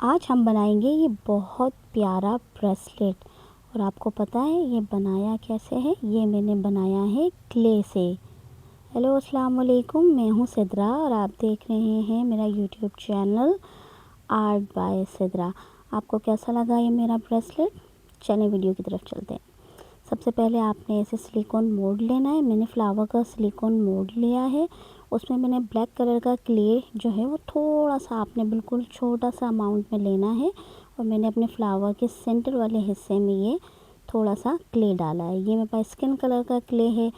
आज हम बनाएंगे ये बहुत प्यारा ब्रेसलेट। और आपको पता है ये बनाया कैसे है? ये मैंने बनाया है क्ले से। हेलो अस्सलाम वालेकुम, मैं हूँ सिद्रा और आप देख रहे हैं मेरा YouTube channel art bye Sidra. आपको कैसा लगा ये मेरा ब्रेसलेट? चलिए वीडियो की तरफ चलते हैं। सबसे पहले आपने ऐसे सिलिकॉन मोल्ड लेना है। मैंने फ्लावर का सिलिकॉन मोल्ड लिया है। उसमें मैंने ब्लैक कलर का क्ले जो है वो थोड़ा सा आपने बिल्कुल छोटा सा अमाउंट में लेना है। और मैंने अपने फ्लावर के सेंटर वाले हिस्से में ये थोड़ा सा क्ले डाला है। ये मेरे पास स्किन कलर का क्ले है।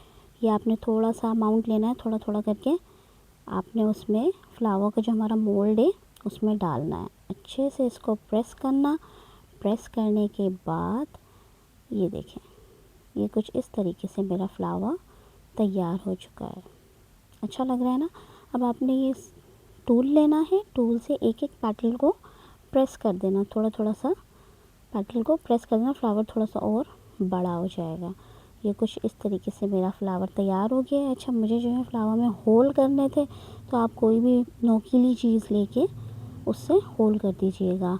ये आपने थोड़ा सा अमाउंट लेना है, थोड़ा थोड़ा करके आपने उसमें फ्लावर का जो हमारा मोल्ड है उसमें डालना है। अच्छे से इसको प्रेस करना। प्रेस करने के बाद ये देखें, ये कुछ इस तरीके से मेरा फ्लावर तैयार हो चुका है। अच्छा लग रहा है ना? अब आपने ये टूल लेना है। टूल से एक एक पेटल को प्रेस कर देना, थोड़ा थोड़ा सा पेटल को प्रेस कर देना। फ्लावर थोड़ा सा और बड़ा हो जाएगा। ये कुछ इस तरीके से मेरा फ्लावर तैयार हो गया है। अच्छा, मुझे जो है फ्लावर में होल करने थे, तो आप कोई भी नोकीली चीज़ लेके उससे होल कर दीजिएगा।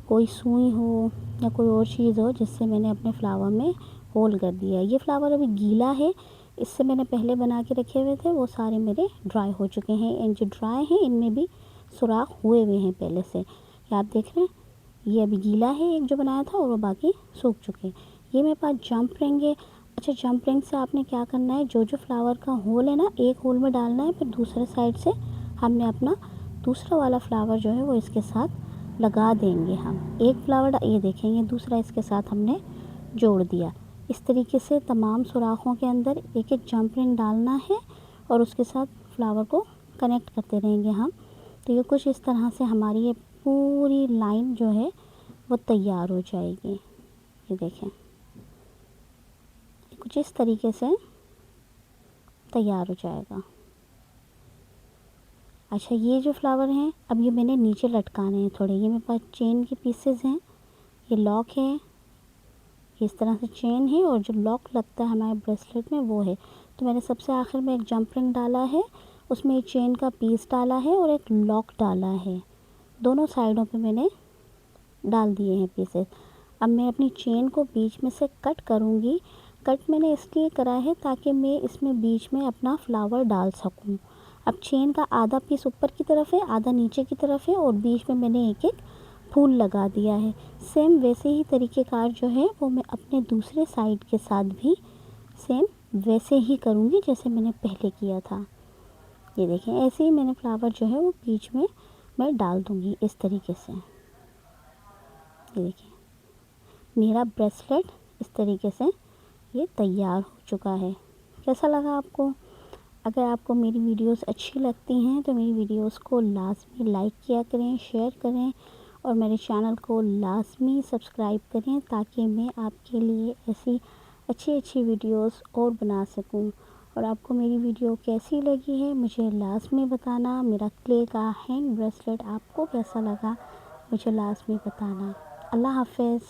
कोई सुई हो या कोई और चीज़ हो जिससे मैंने अपने फ्लावर में होल कर दिया। ये फ्लावर अभी गीला है, इससे मैंने पहले बना के रखे हुए थे, वो सारे मेरे ड्राई हो चुके हैं। एंड जो ड्राई हैं इनमें भी सुराख हुए हुए हैं पहले से। ये आप देख रहे हैं, ये अभी गीला है एक जो बनाया था, और वो बाकी सूख चुके हैं। ये मेरे पास जंप रिंग है। अच्छा, जंप रिंग से आपने क्या करना है, जो जो फ्लावर का होल है ना, एक होल में डालना है, फिर दूसरे साइड से हमने अपना दूसरा वाला फ्लावर जो है वो इसके साथ लगा देंगे। हम एक फ्लावर ये देखेंगे, दूसरा इसके साथ हमने जोड़ दिया। इस तरीके से तमाम सुराखों के अंदर एक एक जंप रिंग डालना है और उसके साथ फ्लावर को कनेक्ट करते रहेंगे हम। तो ये कुछ इस तरह से हमारी ये पूरी लाइन जो है वो तैयार हो जाएगी। ये देखें, कुछ इस तरीके से तैयार हो जाएगा। अच्छा, ये जो फ्लावर हैं अब ये मैंने नीचे लटकाने हैं थोड़े। ये मेरे पास चेन के पीसेस हैं, ये लॉक है, इस तरह से चेन है, और जो लॉक लगता है हमारे ब्रेसलेट में वो है। तो मैंने सबसे आखिर में एक जंप रिंग डाला है, उसमें एक चेन का पीस डाला है और एक लॉक डाला है। दोनों साइडों पे मैंने डाल दिए हैं पीसेस। अब मैं अपनी चेन को बीच में से कट करूँगी। कट मैंने इसलिए करा है ताकि मैं इसमें बीच में अपना फ्लावर डाल सकूँ। अब चेन का आधा पीस ऊपर की तरफ है, आधा नीचे की तरफ है, और बीच में मैंने एक एक फूल लगा दिया है। सेम वैसे ही तरीक़ेकार जो है वो मैं अपने दूसरे साइड के साथ भी सेम वैसे ही करूँगी जैसे मैंने पहले किया था। ये देखें, ऐसे ही मैंने फ्लावर जो है वो बीच में मैं डाल दूँगी इस तरीके से। ये देखिए, मेरा ब्रेसलेट इस तरीके से ये तैयार हो चुका है। कैसा लगा आपको? अगर आपको मेरी वीडियोस अच्छी लगती हैं तो मेरी वीडियोस को लाज़मी लाइक किया करें, शेयर करें, और मेरे चैनल को लाज़मी सब्सक्राइब करें ताकि मैं आपके लिए ऐसी अच्छी अच्छी वीडियोस और बना सकूं। और आपको मेरी वीडियो कैसी लगी है मुझे लाज़मी बताना। मेरा क्ले का हैंड ब्रेसलेट आपको कैसा लगा मुझे लाज़मी बताना। अल्लाह हाफ़िज़।